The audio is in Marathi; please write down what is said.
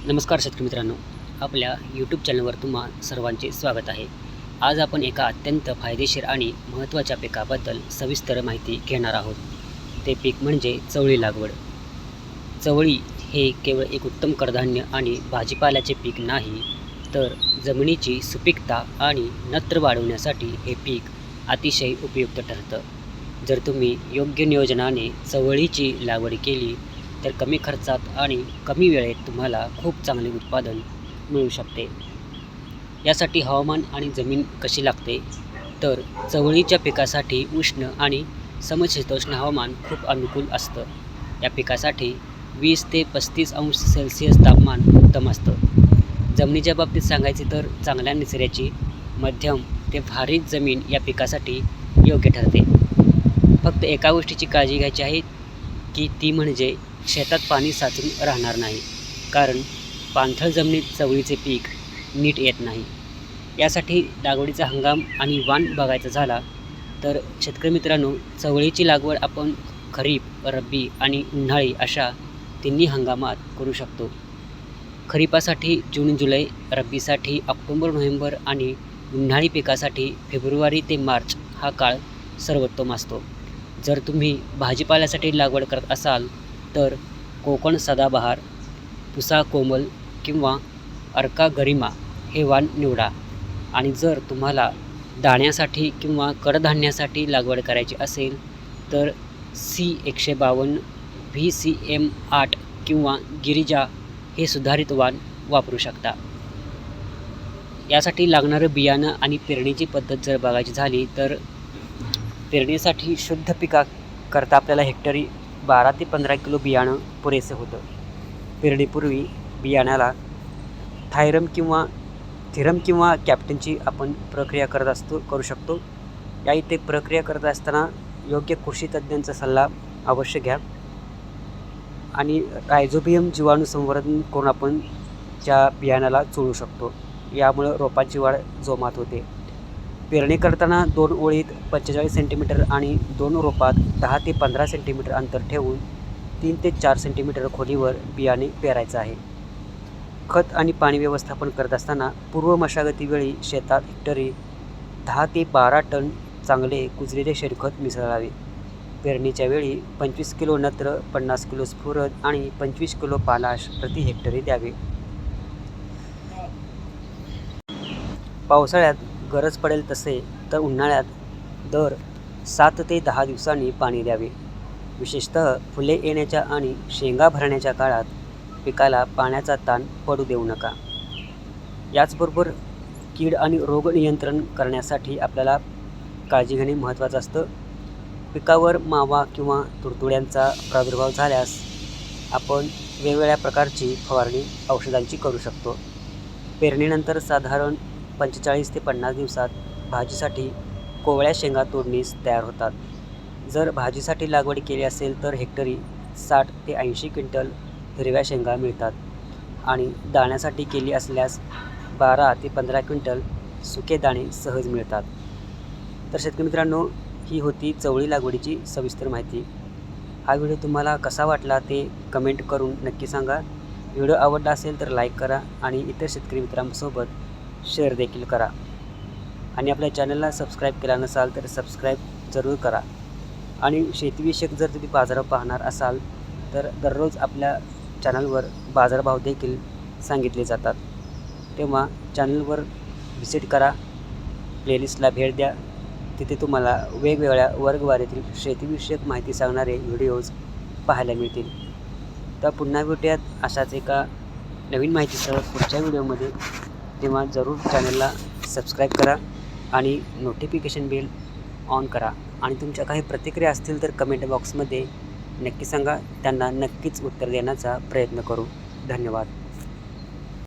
नमस्कार शेतकरी मित्रांनो, आपल्या यूट्यूब चॅनलवर तुम्हा सर्वांचे स्वागत आहे. आज आपण एका अत्यंत फायदेशीर आणि महत्त्वाच्या पिकाबद्दल सविस्तर माहिती घेणार आहोत. ते पीक म्हणजे चवळी लागवड. चवळी हे केवळ एक उत्तम कडधान्य आणि भाजीपाल्याचे पीक नाही, तर जमिनीची सुपीकता आणि नत्र वाढवण्यासाठी हे पीक अतिशय उपयुक्त ठरतं. जर तुम्ही योग्य नियोजनाने चवळीची लागवड केली तर कमी खर्चात आणि कमी वेळेत तुम्हाला खूप चांगले उत्पादन मिळू शकते. यासाठी हवामान आणि जमीन कशी लागते, तर चवळीच्या पिकासाठी उष्ण आणि समशीतोष्ण हवामान खूप अनुकूल असतं. या पिकासाठी 20 ते 35 अंश सेल्सिअस तापमान उत्तम असतं. जमिनीच्या बाबतीत सांगायचे तर चांगल्या निचऱ्याची मध्यम ते भारीत जमीन या पिकासाठी योग्य ठरते. फक्त एका गोष्टीची काळजी घ्यायची आहे की ती म्हणजे शेतात पाणी साचून राहणार नाही, कारण पाणथळ जमिनीत चवळीचे पीक नीट येत नाही. यासाठी लागवडीचा हंगाम आणि वाण बघायचा झाला तर शेतकरी मित्रांनो, चवळीची लागवड आपण खरीप, रब्बी आणि उन्हाळी अशा तिन्ही हंगामात करू शकतो. खरीपासाठी जून जुलै, रब्बीसाठी ऑक्टोबर नोव्हेंबर आणि उन्हाळी पिकासाठी फेब्रुवारी ते मार्च हा काळ सर्वोत्तम असतो. जर तुम्ही भाजीपाल्यासाठी लागवड करत असाल तर कोकण सदाबहार, पुसा कोमल किंवा अर्का गरिमा हे वाण निवडा. आणि जर तुम्हाला दाण्यासाठी किंवा कडधान्यासाठी लागवड करायची असेल तर C152, VCM8 किंवा गिरिजा हे सुधारित वाण वापरू शकता. यासाठी लागणारं बियाणं आणि पेरणीची पद्धत जर बघायची झाली तर पेरणीसाठी शुद्ध पिकाकरता आपल्याला हेक्टरी 12 ते 15 किलो बियाणं पुरेसे होतं. पेरणीपूर्वी बियाण्याला थिरम किंवा कॅप्टनची आपण प्रक्रिया करू शकतो. या इथे प्रक्रिया करत असताना योग्य कृषी तज्ज्ञांचा सल्ला अवश्य घ्या. आणि रायझोबियम जीवाणू संवर्धन करून आपण त्या बियाण्याला चोळू शकतो. यामुळं रोपांची वाढ जोमात होते. पेरणी करताना 2 ओळीत 45 सेंटीमीटर आणि 2 रोपात 10 ते 15 सेंटीमीटर अंतर ठेवून 3 ते 4 सेंटीमीटर खोलीवर बियाणे पेरायचं आहे. खत आणि पाणी व्यवस्थापन करत असताना पूर्व मशागतीवेळी शेतात हेक्टरी 10 ते 12 टन चांगले कुजलेले शेणखत मिसळावे. पेरणीच्या वेळी 25 किलो नत्र, 50 किलो स्फुरद आणि 25 किलो पालाश प्रति हेक्टरी द्यावे. पावसाळ्यात गरज पडेल तसे तर उन्हाळ्यात दर 7 ते 10 दिवसांनी पाणी द्यावे. विशेषतः फुले येण्याच्या आणि शेंगा भरण्याच्या काळात पिकाला पाण्याचा ताण पडू देऊ नका. याचबरोबर कीड आणि रोग नियंत्रण करण्यासाठी आपल्याला काळजी घेणे महत्त्वाचं असतं. पिकावर मावा किंवा तुडतुड्यांचा प्रादुर्भाव झाल्यास आपण वेगवेगळ्या प्रकारची फवारणी औषधांची करू शकतो. पेरणीनंतर साधारण 45 ते 50 दिवसात भाजीसाठी कोवळ्या शेंगा तोडणीस तयार होतात. जर भाजीसाठी लागवड केली असेल तर हेक्टरी 60 ते 80 क्विंटल हिरव्या शेंगा मिळतात आणि दाण्यासाठी केली असल्यास 12 ते 15 क्विंटल सुके दाणे सहज मिळतात. तर शेतकरी मित्रांनो, ही होती चवळी लागवडीची सविस्तर माहिती. हा व्हिडिओ तुम्हाला कसा वाटला ते कमेंट करून नक्की सांगा. व्हिडिओ आवडला असेल तर लाईक करा आणि इतर शेतकरी मित्रांसोबत शेअर देखील करा. आणि आपल्या चॅनलला सबस्क्राईब केला नसाल तर सबस्क्राईब जरूर करा. आणि शेतीविषयक जर तुम्ही बाजारभाव पाहणार असाल तर दररोज आपल्या चॅनलवर बाजारभाव देखील सांगितले जातात. तेव्हा चॅनलवर व्हिजिट करा, प्लेलिस्टला भेट द्या. तिथे तुम्हाला वेगवेगळ्या वर्गवारीतील शेतीविषयक माहिती सांगणारे व्हिडिओज पाहायला मिळतील. तर पुन्हा भेटूयात अशाच एका नवीन माहितीसह पुढच्या व्हिडिओमध्ये. तेव्हा जरूर चॅनलला सबस्क्राईब करा आणि नोटिफिकेशन बेल ऑन करा. आणि तुमच्या काही प्रतिक्रिया असतील तर कमेंट बॉक्समध्ये नक्की सांगा. त्यांना नक्कीच उत्तर देण्याचा प्रयत्न करू. धन्यवाद.